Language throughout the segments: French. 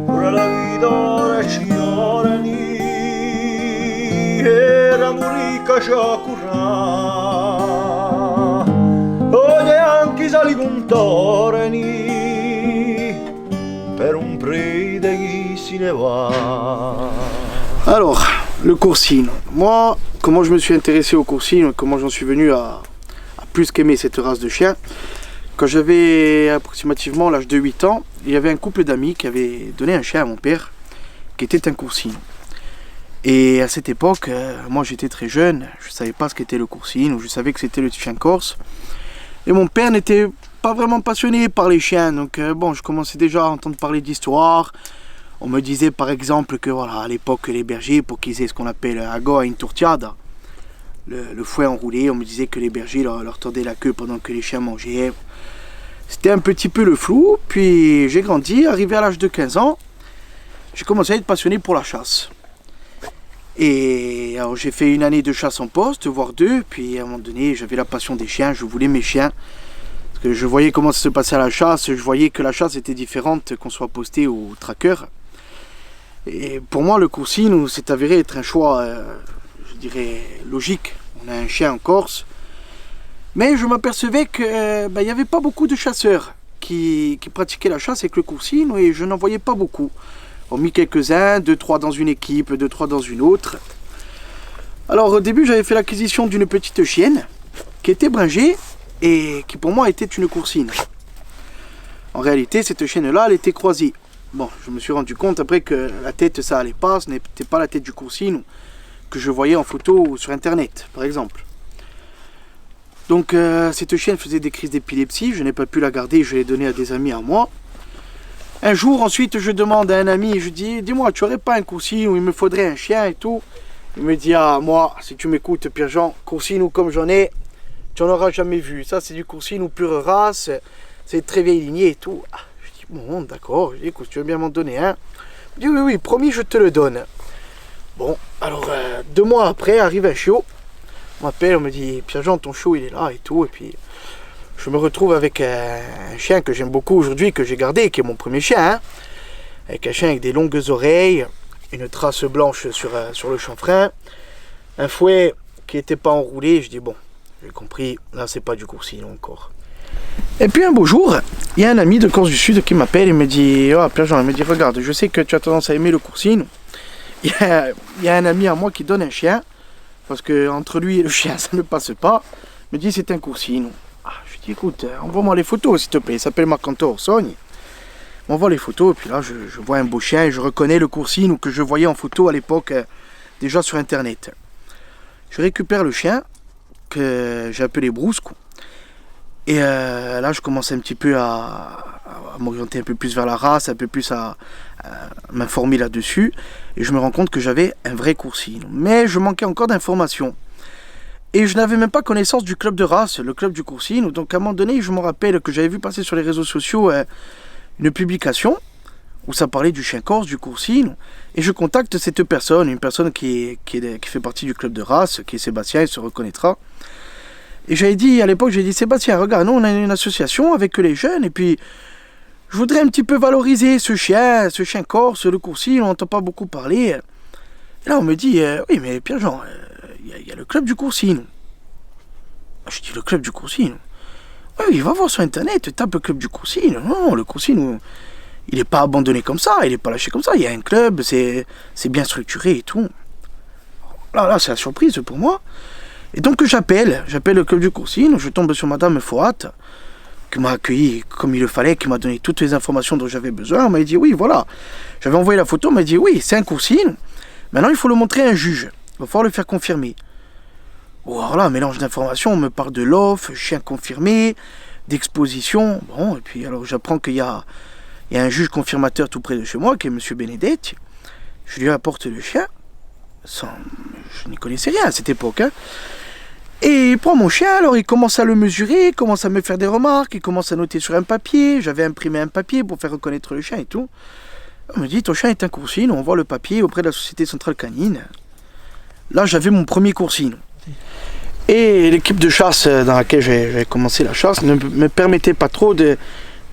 Ora la vida reciorani era murica chakura Oye anche sali contorni per un prix de cinéma. Alors, le coursine. Moi, comment je me suis intéressé au coursine, comment j'en suis venu à plus qu'aimer cette race de chien. Quand j'avais approximativement l'âge de 8 ans, il y avait un couple d'amis qui avait donné un chien à mon père, qui était un coursine. Et à cette époque, moi j'étais très jeune, je ne savais pas ce qu'était le coursine, ou je savais que c'était le chien corse. Et mon père n'était pas vraiment passionné par les chiens, donc bon, je commençais déjà à entendre parler d'histoire. On me disait par exemple que voilà, à l'époque les bergers, pour qu'ils aient ce qu'on appelle ago in turtiada, le fouet enroulé, on me disait que les bergers leur tordaient la queue pendant que les chiens mangeaient. C'était un petit peu le flou, puis j'ai grandi, arrivé à l'âge de 15 ans, j'ai commencé à être passionné pour la chasse. Et alors j'ai fait une année de chasse en poste, voire deux, puis à un moment donné j'avais la passion des chiens, je voulais mes chiens. Parce que je voyais comment ça se passait à la chasse, je voyais que la chasse était différente qu'on soit posté au tracker. Et pour moi le coursine s'est avéré être un choix, je dirais, logique. On a un chien en Corse. Mais je m'apercevais qu'il n'y avait pas beaucoup de chasseurs qui pratiquaient la chasse avec le coursine et je n'en voyais pas beaucoup. On mis quelques-uns, 2-3 dans une équipe, 2-3 dans une autre. Alors au début j'avais fait l'acquisition d'une petite chienne qui était bringée et qui pour moi était une coursine. En réalité cette chienne-là elle était croisée. Bon, je me suis rendu compte après que la tête ça allait pas, ce n'était pas la tête du coursine que je voyais en photo sur internet par exemple. Donc cette chienne faisait des crises d'épilepsie, je n'ai pas pu la garder, je l'ai donnée à des amis à moi. Un jour ensuite je demande à un ami, et je dis, dis-moi tu aurais pas un coursine où il me faudrait un chien et tout. Il me dit, ah moi si tu m'écoutes Pierre-Jean, coursine ou comme j'en ai, tu n'en auras jamais vu. Ça c'est du coursine ou pure race, c'est très vieille lignée et tout. Ah, je dis, bon d'accord, je dis, écoute tu veux bien m'en donner un. Il me dit, oui promis je te le donne. Bon alors 2 mois après arrive un chiot. On m'appelle, on me dit Pierre-Jean ton chiot il est là et tout, et puis je me retrouve avec un chien que j'aime beaucoup aujourd'hui, que j'ai gardé, qui est mon premier chien, hein, avec un chien avec des longues oreilles, une trace blanche sur le chanfrein, un fouet qui n'était pas enroulé. Je dis bon, j'ai compris, là c'est pas du coursine encore. Et puis un beau jour, il y a un ami de Corse du Sud qui m'appelle et me dit, oh Pierre-Jean, il me dit regarde, je sais que tu as tendance à aimer le coursine, il y a un ami à moi qui donne un chien, parce que entre lui et le chien ça ne passe pas. Il me dit c'est un coursine. Ah, je dis écoute, envoie-moi les photos s'il te plaît. Il s'appelle Marc-Antoine Orsogne. On m'envoie les photos et puis là je vois un beau chien et je reconnais le coursine que je voyais en photo à l'époque déjà sur internet. Je récupère le chien que j'ai appelé Brousse. Et là je commence un petit peu à m'orienter un peu plus vers la race, un peu plus à m'informer là-dessus. Et je me rends compte que j'avais un vrai coursine. Mais je manquais encore d'informations. Et je n'avais même pas connaissance du club de race, le club du coursine. Donc à un moment donné, je me rappelle que j'avais vu passer sur les réseaux sociaux une publication où ça parlait du chien corse, du coursine. Et je contacte cette personne, une personne qui fait partie du club de race, qui est Sébastien, il se reconnaîtra. Et j'avais dit, à l'époque, j'ai dit, Sébastien, regarde, nous on a une association avec les jeunes, et puis je voudrais un petit peu valoriser ce chien corse, le coursine, on n'entend pas beaucoup parler. Et là on me dit, oui mais Pierre-Jean, il y a le club du coursine. Je dis, le club du coursine? Oui, va voir sur internet, tape le club du coursine. Non, le coursine, il n'est pas abandonné comme ça, il n'est pas lâché comme ça, il y a un club, c'est bien structuré et tout. Là c'est la surprise pour moi. Et donc j'appelle le club du coursine, je tombe sur Madame Fouat, qui m'a accueilli comme il le fallait, qui m'a donné toutes les informations dont j'avais besoin. On m'a dit oui, voilà. J'avais envoyé la photo, on m'a dit oui, c'est un coursine. Maintenant il faut le montrer à un juge, il va falloir le faire confirmer. Bon, alors là, mélange d'informations, on me parle de l'offre, chien confirmé, d'exposition. Bon, et puis alors j'apprends qu'il y a un juge confirmateur tout près de chez moi, qui est M. Benedetti. Je lui apporte le chien. Je n'y connaissais rien à cette époque. Hein. Et il prend mon chien, alors il commence à le mesurer, il commence à me faire des remarques, il commence à noter sur un papier. J'avais imprimé un papier pour faire reconnaître le chien et tout. On me dit, ton chien est un coursine, on voit le papier auprès de la Société Centrale Canine. Là, j'avais mon premier coursine. Et l'équipe de chasse dans laquelle j'ai commencé la chasse ne me permettait pas trop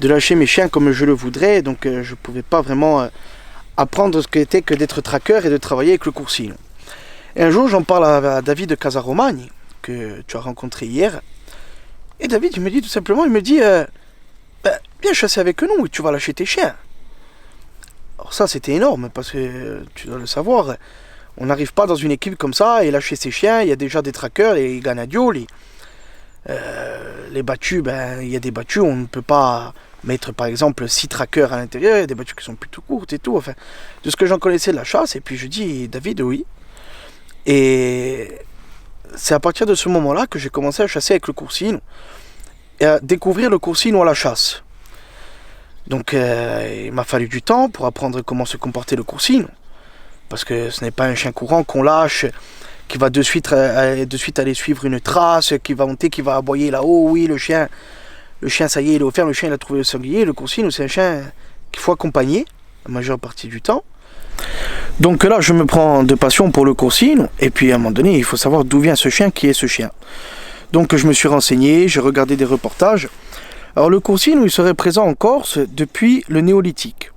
de lâcher mes chiens comme je le voudrais, donc je ne pouvais pas vraiment apprendre ce qu'était que d'être traqueur et de travailler avec le coursino. Et un jour, j'en parle à David de Casaromagni, que tu as rencontré hier, et David, il me dit tout simplement, il me dit viens chasser avec nous, tu vas lâcher tes chiens. Alors ça, c'était énorme, parce que tu dois le savoir, on n'arrive pas dans une équipe comme ça et lâcher ses chiens, il y a déjà des traqueurs, les ganadio, les battus, il y a des battus, on ne peut pas mettre par exemple 6 traqueurs à l'intérieur, il y a des battus qui sont plutôt courtes et tout, enfin, de ce que j'en connaissais de la chasse, et puis je dis, David, oui. Et c'est à partir de ce moment-là que j'ai commencé à chasser avec le coursino, et à découvrir le coursino à la chasse. Donc il m'a fallu du temps pour apprendre comment se comporter le coursino, parce que ce n'est pas un chien courant qu'on lâche, qui va de suite aller suivre une trace, qui va monter, qui va aboyer là-haut. Oui, le chien ça y est, il est offert, le chien il a trouvé le sanglier. Le coursino, c'est un chien qu'il faut accompagner la majeure partie du temps. Donc là, je me prends de passion pour le coursino, et puis à un moment donné, il faut savoir d'où vient ce chien, qui est ce chien. Donc je me suis renseigné, j'ai regardé des reportages. Alors le coursino, il serait présent en Corse depuis le néolithique,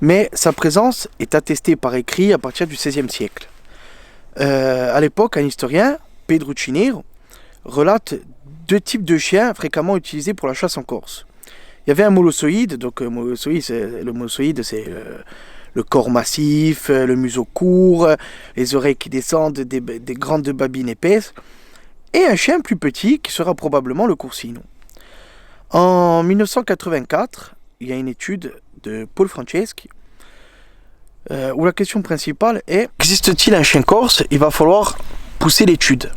mais sa présence est attestée par écrit à partir du XVIe siècle. À l'époque, un historien, Pedrucci Nero, relate 2 types de chiens fréquemment utilisés pour la chasse en Corse. Il y avait un molossoïde, donc le molossoïde c'est le corps massif, le museau court, les oreilles qui descendent, des grandes babines épaisses, et un chien plus petit qui sera probablement le coursino. En 1984, il y a une étude de Paul Franceschi où la question principale est: existe-t-il un chien corse? Il va falloir pousser l'étude.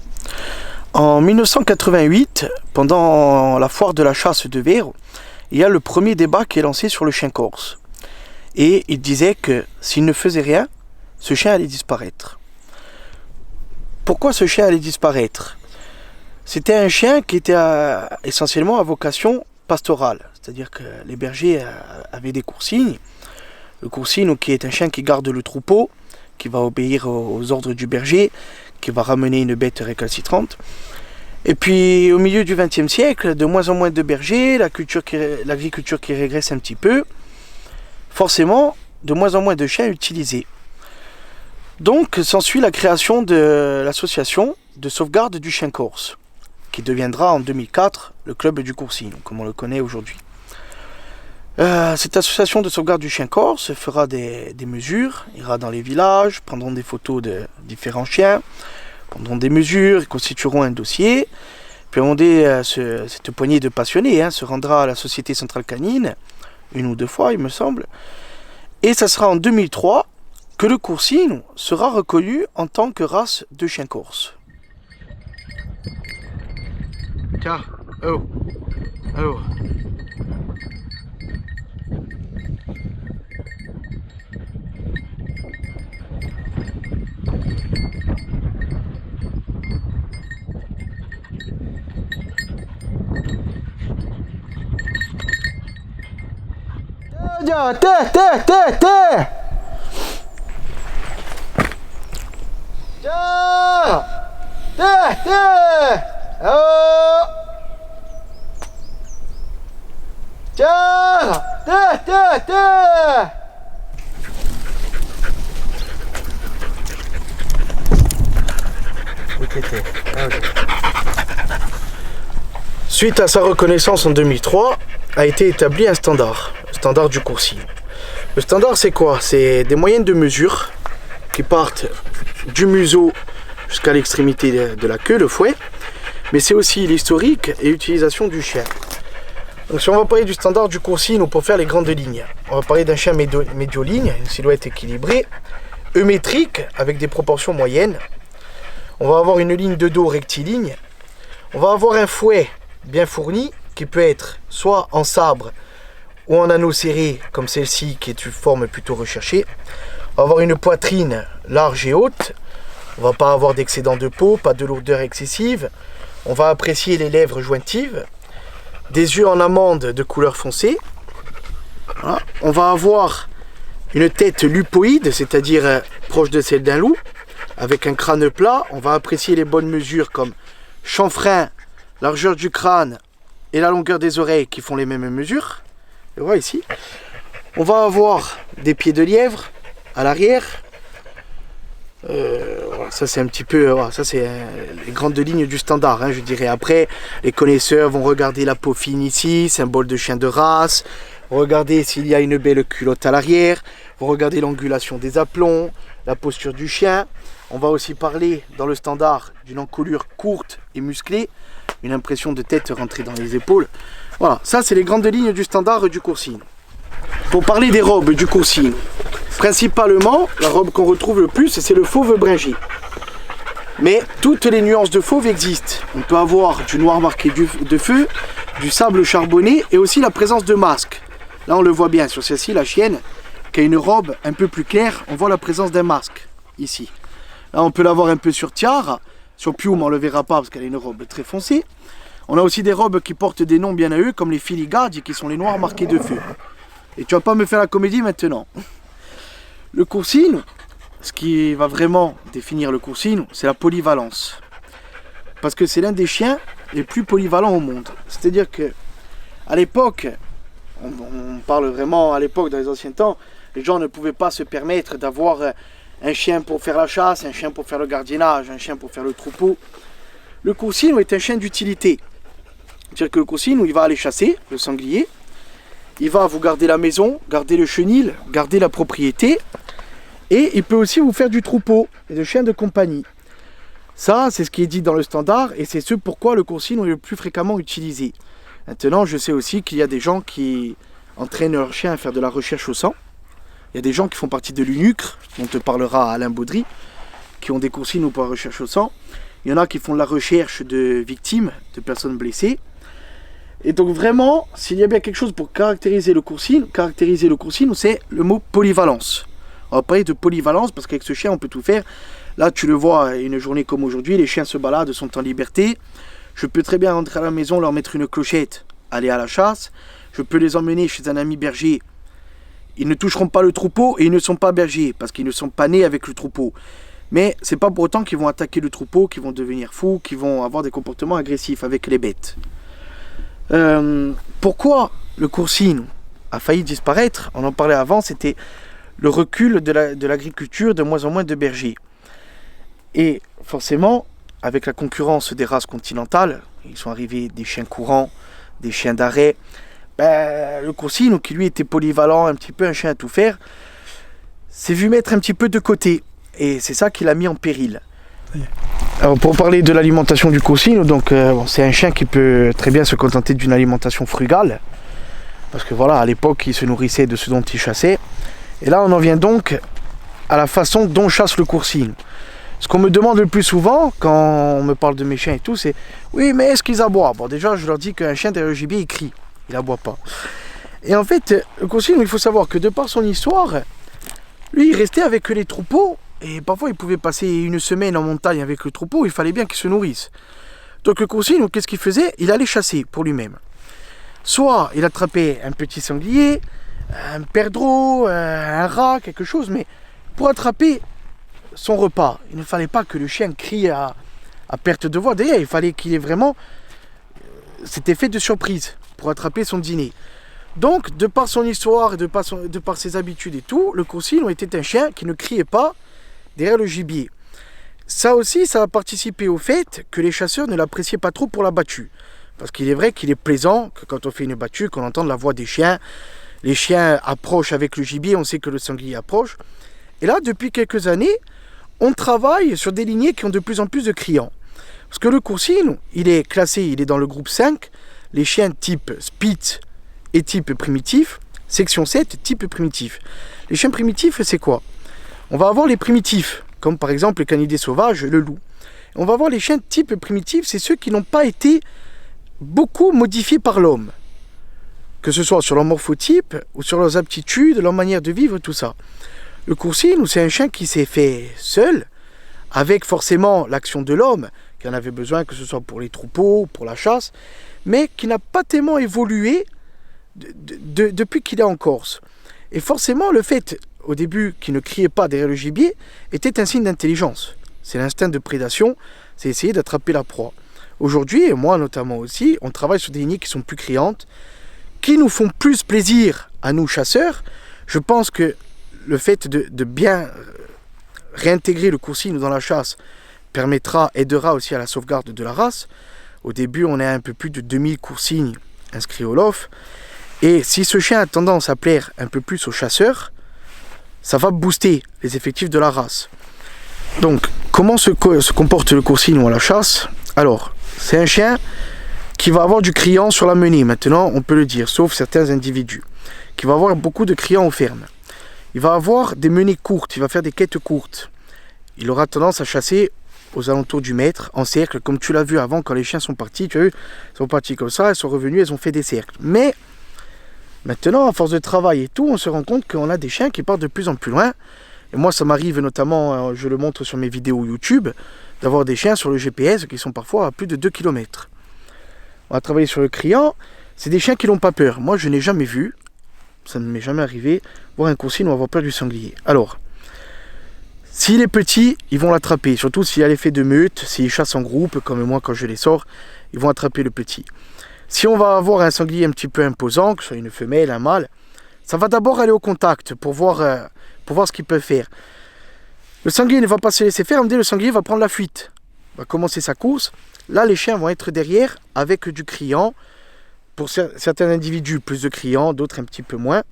En 1988, pendant la foire de la chasse de Vero, il y a le premier débat qui est lancé sur le chien corse. Et il disait que s'il ne faisait rien, ce chien allait disparaître. Pourquoi ce chien allait disparaître? C'était un chien qui était essentiellement à vocation pastorale, c'est-à-dire que les bergers avaient des coursignes. Le coursino, qui est un chien qui garde le troupeau, qui va obéir aux ordres du berger, qui va ramener une bête récalcitrante. Et puis au milieu du XXe siècle, de moins en moins de bergers, l'agriculture qui régresse un petit peu, forcément de moins en moins de chiens utilisés. Donc s'ensuit la création de l'association de sauvegarde du chien corse, qui deviendra en 2004 le club du coursino, comme on le connaît aujourd'hui. Cette association de sauvegarde du chien corse fera des mesures, ira dans les villages, prendront des photos de différents chiens, prendront des mesures, ils constitueront un dossier. Puis cette poignée de passionnés se rendra à la Société Centrale Canine, 1 ou 2 fois il me semble. Et ça sera en 2003 que le coursino sera reconnu en tant que race de chien corse. Tiens, oh, oh. Suite à sa reconnaissance en 2003, a été établi un standard, le standard du coursino. Le standard, c'est quoi? C'est des moyennes de mesure qui partent du museau jusqu'à l'extrémité de la queue, le fouet, mais c'est aussi l'historique et l'utilisation du chien. Donc si on va parler du standard du coursino pour faire les grandes lignes, on va parler d'un chien médio-ligne, une silhouette équilibrée, eumétrique avec des proportions moyennes. On va avoir une ligne de dos rectiligne. On va avoir un fouet bien fourni qui peut être soit en sabre ou en anneau serré comme celle-ci qui est une forme plutôt recherchée. On va avoir une poitrine large et haute. On va pas avoir d'excédent de peau, pas de lourdeur excessive. On va apprécier les lèvres jointives, des yeux en amande de couleur foncée. Voilà. On va avoir une tête lupoïde, c'est-à-dire proche de celle d'un loup, avec un crâne plat. On va apprécier les bonnes mesures comme chanfrein, largeur du crâne et la longueur des oreilles qui font les mêmes mesures. Et voilà ici. On va avoir des pieds de lièvre à l'arrière. Voilà, ça c'est un petit peu, voilà, ça c'est les grandes lignes du standard, hein, je dirais. Après, les connaisseurs vont regarder la peau fine ici, symbole de chien de race. Regardez s'il y a une belle culotte à l'arrière. Vont regarder l'angulation des aplombs, la posture du chien. On va aussi parler dans le standard d'une encolure courte et musclée, une impression de tête rentrée dans les épaules. Voilà, ça c'est les grandes lignes du standard du coursine. Pour parler des robes du coursine, principalement, la robe qu'on retrouve le plus, c'est le fauve bringé. Mais toutes les nuances de fauve existent. On peut avoir du noir marqué de feu, du sable charbonné et aussi la présence de masques. Là, on le voit bien sur celle-ci, la chienne, qui a une robe un peu plus claire, on voit la présence d'un masque, ici. Là, on peut l'avoir un peu sur Tiara. Sur Pium, on ne le verra pas parce qu'elle a une robe très foncée. On a aussi des robes qui portent des noms bien à eux, comme les filigadi, qui sont les noirs marqués de feu. Et tu vas pas me faire la comédie maintenant. Le coursine, ce qui va vraiment définir le coursine, c'est la polyvalence. Parce que c'est l'un des chiens les plus polyvalents au monde. C'est-à-dire que à l'époque, on parle vraiment à l'époque, dans les anciens temps, les gens ne pouvaient pas se permettre d'avoir un chien pour faire la chasse, un chien pour faire le gardiennage, un chien pour faire le troupeau. Le coursine est un chien d'utilité. C'est-à-dire que le coursine, il va aller chasser, le sanglier, il va vous garder la maison, garder le chenil, garder la propriété, et il peut aussi vous faire du troupeau et de chien de compagnie. Ça, c'est ce qui est dit dans le standard, et c'est ce pourquoi le coursine est le plus fréquemment utilisé. Maintenant, je sais aussi qu'il y a des gens qui entraînent leur chien à faire de la recherche au sang. Il y a des gens qui font partie de l'UNUCRE, dont te parlera Alain Baudry, qui ont des coursines pour la recherche au sang. Il y en a qui font de la recherche de victimes, de personnes blessées. Et donc vraiment, s'il y a bien quelque chose pour caractériser le coursine, c'est le mot polyvalence. On va parler de polyvalence parce qu'avec ce chien, on peut tout faire. Là, tu le vois, une journée comme aujourd'hui, les chiens se baladent, sont en liberté. Je peux très bien rentrer à la maison, leur mettre une clochette, aller à la chasse. Je peux les emmener chez un ami berger. Ils ne toucheront pas le troupeau et ils ne sont pas bergers parce qu'ils ne sont pas nés avec le troupeau. Mais c'est pas pour autant qu'ils vont attaquer le troupeau, qu'ils vont devenir fous, qu'ils vont avoir des comportements agressifs avec les bêtes. Pourquoi le coursine a failli disparaître? On en parlait avant, c'était le recul de l'agriculture, de moins en moins de bergers. Et forcément, avec la concurrence des races continentales, ils sont arrivés des chiens courants, des chiens d'arrêt. Le coursine, qui lui était polyvalent, un petit peu un chien à tout faire, s'est vu mettre un petit peu de côté. Et c'est ça qui l'a mis en péril. Alors pour parler de l'alimentation du coursine, donc c'est un chien qui peut très bien se contenter d'une alimentation frugale. Parce que voilà, à l'époque, il se nourrissait de ce dont il chassait. Et là, on en vient donc à la façon dont chasse le coursine. Ce qu'on me demande le plus souvent, quand on me parle de mes chiens et tout, c'est « Oui, mais est-ce qu'ils aboient ?» Bon, déjà, je leur dis qu'un chien derrière le gibier, il crie. Il n'aboie pas. Et en fait, le coursine, il faut savoir que de par son histoire, lui, il restait avec les troupeaux. Et parfois, il pouvait passer une semaine en montagne avec le troupeau. Il fallait bien qu'il se nourrisse. Donc le coursine, qu'est-ce qu'il faisait? Il allait chasser pour lui-même. Soit il attrapait un petit sanglier, un perdreau, un rat, quelque chose. Mais pour attraper son repas, il ne fallait pas que le chien crie à perte de voix. D'ailleurs, il fallait qu'il ait vraiment cet effet de surprise pour attraper son dîner. Donc, de par son histoire et de par ses habitudes et tout, le coursine était un chien qui ne criait pas derrière le gibier. Ça aussi, ça a participé au fait que les chasseurs ne l'appréciaient pas trop pour la battue. Parce qu'il est vrai qu'il est plaisant que quand on fait une battue, qu'on entende la voix des chiens. Les chiens approchent avec le gibier, on sait que le sanglier approche. Et là, depuis quelques années, on travaille sur des lignées qui ont de plus en plus de criants. Parce que le coursine, il est classé, il est dans le groupe 5, les chiens type Spitz et type primitif, section 7, type primitif. Les chiens primitifs, c'est quoi? On va avoir les primitifs, comme par exemple le canidé sauvage, le loup. On va avoir les chiens type primitif, c'est ceux qui n'ont pas été beaucoup modifiés par l'homme. Que ce soit sur leur morphotype, ou sur leurs aptitudes, leur manière de vivre, tout ça. Le coursine, c'est un chien qui s'est fait seul, avec forcément l'action de l'homme, qui en avait besoin, que ce soit pour les troupeaux, pour la chasse, mais qui n'a pas tellement évolué depuis qu'il est en Corse. Et forcément, le fait, au début, qu'il ne criait pas derrière le gibier, était un signe d'intelligence. C'est l'instinct de prédation, c'est essayer d'attraper la proie. Aujourd'hui, et moi notamment aussi, on travaille sur des lignées qui sont plus criantes, qui nous font plus plaisir à nous chasseurs. Je pense que le fait de bien réintégrer le coursinou dans la chasse aidera aussi à la sauvegarde de la race. Au début, on a un peu plus de 2000 coursignes inscrits au LOF. Et si ce chien a tendance à plaire un peu plus aux chasseurs, ça va booster les effectifs de la race. Donc, comment se comporte le coursignou à la chasse? Alors, c'est un chien qui va avoir du criant sur la menée, maintenant, on peut le dire, sauf certains individus, qui va avoir beaucoup de criant aux fermes. Il va avoir des menées courtes, il va faire des quêtes courtes. Il aura tendance à chasser aux alentours du mètre, en cercle, comme tu l'as vu avant quand les chiens sont partis, tu as vu, ils sont partis comme ça, ils sont revenus, ils ont fait des cercles. Mais maintenant, à force de travail et tout, on se rend compte qu'on a des chiens qui partent de plus en plus loin. Et moi, ça m'arrive notamment, je le montre sur mes vidéos YouTube, d'avoir des chiens sur le GPS qui sont parfois à plus de 2 km. On va travailler sur le criant, c'est des chiens qui n'ont pas peur. Moi, je n'ai jamais vu, ça ne m'est jamais arrivé, voir un coursinou avoir peur du sanglier. Alors, s'il est petit, ils vont l'attraper, surtout s'il a l'effet de meute, s'il chasse en groupe, comme moi quand je les sors, ils vont attraper le petit. Si on va avoir un sanglier un petit peu imposant, que ce soit une femelle, un mâle, ça va d'abord aller au contact pour voir ce qu'il peut faire. Le sanglier ne va pas se laisser faire, le sanglier va prendre la fuite, va commencer sa course. Là, les chiens vont être derrière avec du criant. Pour certains individus, plus de criant, d'autres un petit peu moins.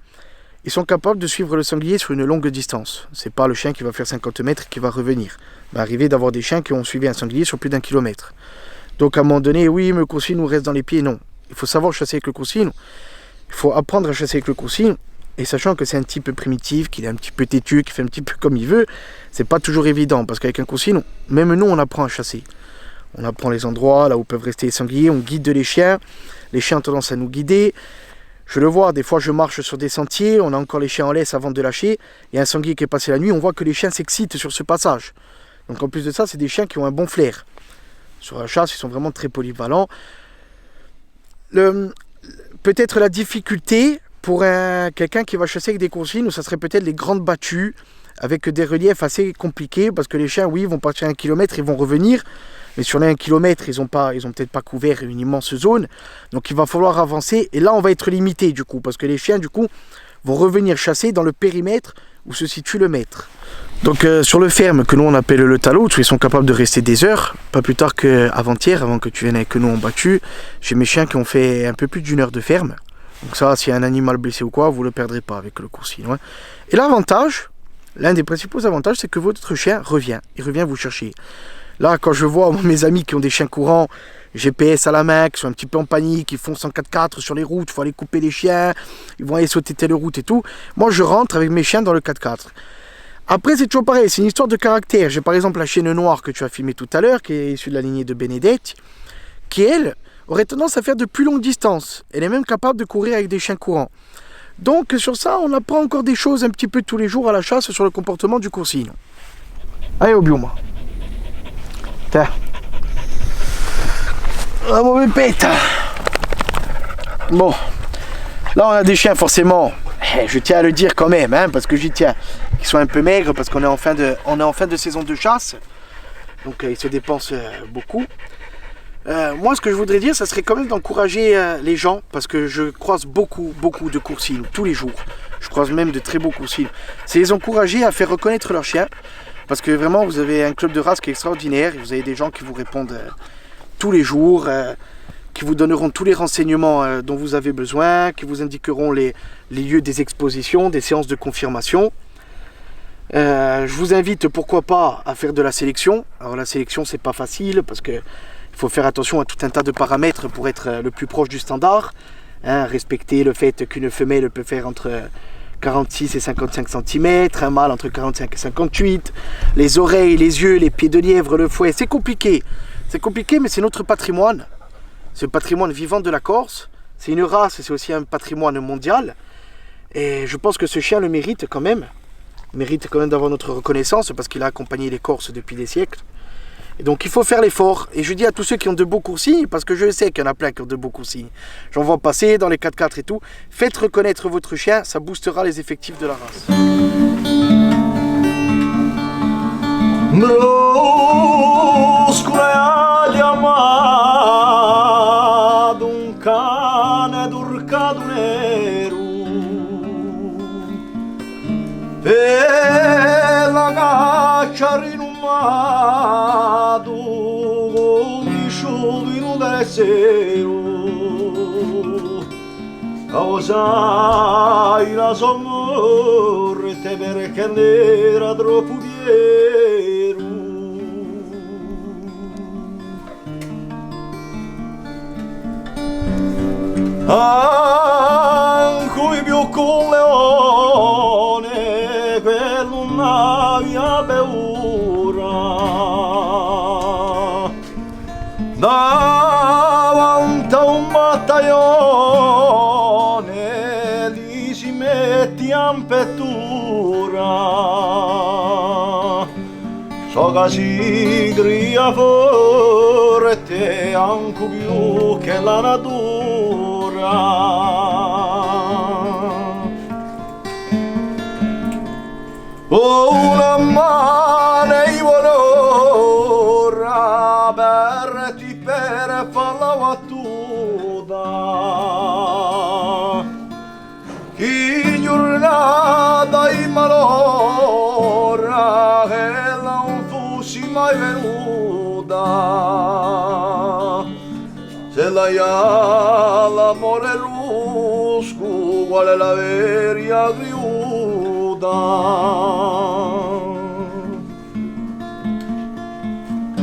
Ils sont capables de suivre le sanglier sur une longue distance. C'est pas le chien qui va faire 50 mètres et qui va revenir. Il va arriver d'avoir des chiens qui ont suivi un sanglier sur plus d'1 kilomètre. Donc à un moment donné, oui, mais le coursinou reste dans les pieds, non. Il faut savoir chasser avec le coursinou. Il faut apprendre à chasser avec le coursinou. Et sachant que c'est un petit peu primitif, qu'il est un petit peu têtu, qu'il fait un petit peu comme il veut, c'est pas toujours évident. Parce qu'avec un coursinou, même nous, on apprend à chasser. On apprend les endroits là où peuvent rester les sangliers, on guide les chiens. Les chiens ont tendance à nous guider. Je le vois, des fois je marche sur des sentiers, on a encore les chiens en laisse avant de lâcher. Il y a un sanglier qui est passé la nuit, on voit que les chiens s'excitent sur ce passage. Donc en plus de ça, c'est des chiens qui ont un bon flair. Sur la chasse, ils sont vraiment très polyvalents. Peut-être la difficulté pour quelqu'un qui va chasser avec des coursignes, ça serait peut-être les grandes battues, avec des reliefs assez compliqués, parce que les chiens, oui, vont partir 1 kilomètre, ils vont revenir. Mais sur les 1 km, ils ont peut-être pas couvert une immense zone. Donc il va falloir avancer. Et là, on va être limité du coup. Parce que les chiens, du coup, vont revenir chasser dans le périmètre où se situe le maître. Donc sur le ferme que nous on appelle le talot, ils sont capables de rester des heures. Pas plus tard qu'avant-hier, avant que tu viennes avec nous en battu, j'ai mes chiens qui ont fait un peu plus d'1 heure de ferme. Donc ça, s'il y a un animal blessé ou quoi, vous ne le perdrez pas avec le coursinou. Hein. Et l'avantage, l'un des principaux avantages, c'est que votre chien revient. Il revient vous chercher. Là, quand je vois mes amis qui ont des chiens courants, GPS à la main, qui sont un petit peu en panique, qui foncent en 4x4 sur les routes, il faut aller couper les chiens, ils vont aller sauter telle route et tout. Moi, je rentre avec mes chiens dans le 4x4. Après, c'est toujours pareil, c'est une histoire de caractère. J'ai par exemple la chienne noire que tu as filmée tout à l'heure, qui est issue de la lignée de Bénédette, qui, elle, aurait tendance à faire de plus longues distances. Elle est même capable de courir avec des chiens courants. Donc, sur ça, on apprend encore des choses un petit peu tous les jours à la chasse sur le comportement du coursinou. Allez, au bio, moi. Ah mon pépette. Bon, là on a des chiens forcément, je tiens à le dire quand même, hein, parce que j'y tiens, qui sont un peu maigres, parce qu'on est en fin de saison de chasse, donc ils se dépensent beaucoup. Moi ce que je voudrais dire, ça serait quand même d'encourager les gens, parce que je croise beaucoup de coursinous, tous les jours. Je croise même de très beaux coursinous. C'est les encourager à faire reconnaître leurs chiens. Parce que vraiment, vous avez un club de race qui est extraordinaire. Vous avez des gens qui vous répondent tous les jours, qui vous donneront tous les renseignements dont vous avez besoin, qui vous indiqueront les lieux des expositions, des séances de confirmation. Je vous invite, pourquoi pas, à faire de la sélection. Alors la sélection, c'est pas facile parce qu'il faut faire attention à tout un tas de paramètres pour être le plus proche du standard. Hein, respecter le fait qu'une femelle peut faire entre 46 et 55 cm, un mâle entre 45 et 58, les oreilles, les yeux, les pieds de lièvre, le fouet, c'est compliqué. C'est compliqué, mais c'est notre patrimoine. C'est le patrimoine vivant de la Corse. C'est une race, c'est aussi un patrimoine mondial. Et je pense que ce chien le mérite quand même. Il mérite quand même d'avoir notre reconnaissance parce qu'il a accompagné les Corses depuis des siècles. Et donc il faut faire l'effort. Et je dis à tous ceux qui ont de beaux coursignes, parce que je sais qu'il y en a plein qui ont de beaux coursignes. J'en vois passer dans les 4x4 et tout. Faites reconnaître votre chien, ça boostera les effectifs de la race. Un cane durcato ci rinumato con visciuto in un terzo. Causai la sua morte perché n'era troppo fiero. Anche più con leone quello non aveva paura davanti a un battaglione li si mette in pettura so che si grida forte anche più che la natura. Una mano in valore per ti per fare la battuta chi giornata in malora che non fossi mai venuta se la ha l'amore rusco qual è la vera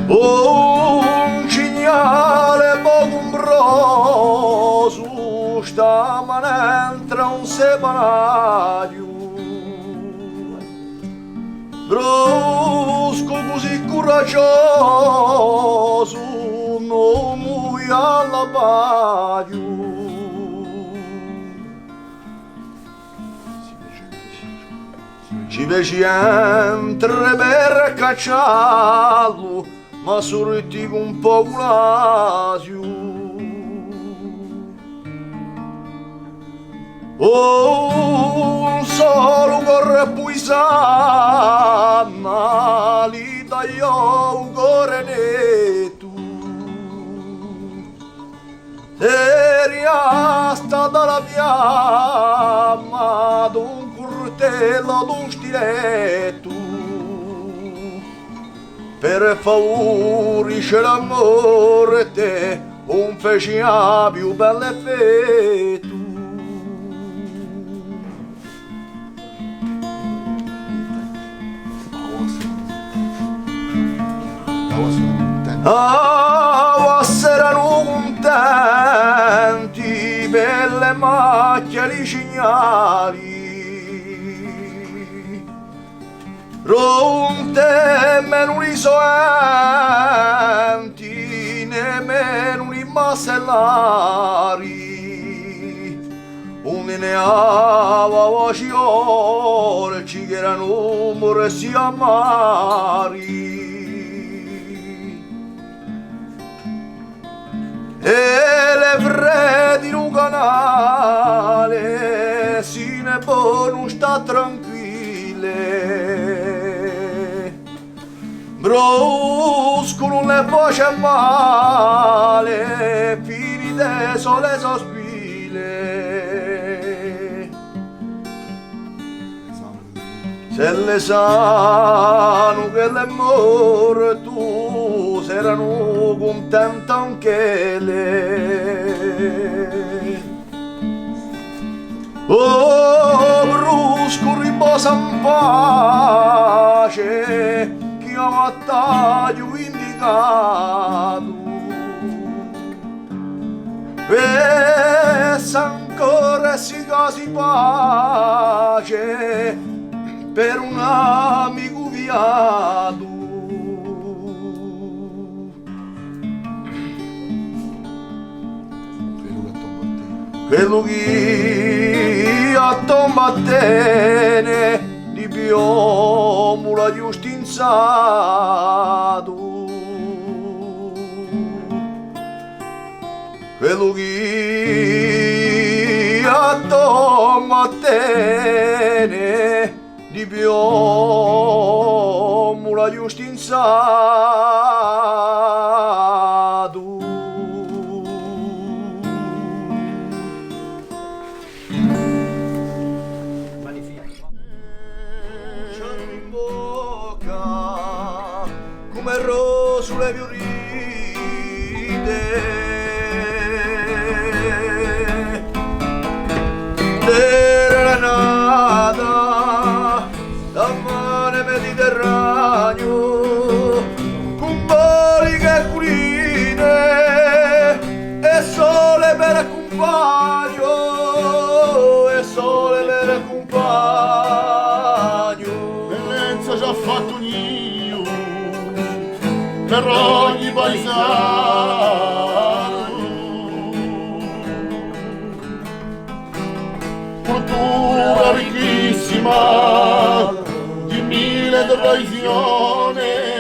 un cignale bogumbroso stamane entra un separario brusco così coraggioso non muoio alla baio. Ci feci entrare per cacciarlo, ma sorritti con un po' l'asio. Un solo corre puisana, li tagliò un cuore netto. Era stata la fiamma d'un coltello d'un stiletto per favorisce la morte un fece a più bell'effetto. Erano contenti per le macchie di cignali non temmeno i soenti nemmeno i macellari un neava vociolci che erano morsi amari e le freddi in un canale si ne può non sta tranquille bruscono le voci male finite sole sospire se le sanno che le morto erano contente anche lei. Oh, brusco riposa in pace chi ha battaglio indicato pensa ancora si casi pace per un amico viato. Quello che a tombattene di piombo la giustinzato quello che a tombattene di piombo la giustinzato. Magnifico. In bocca compagno. Bellezza già fatto un io per ogni paesano. Cultura ricchissima di mille tradizioni.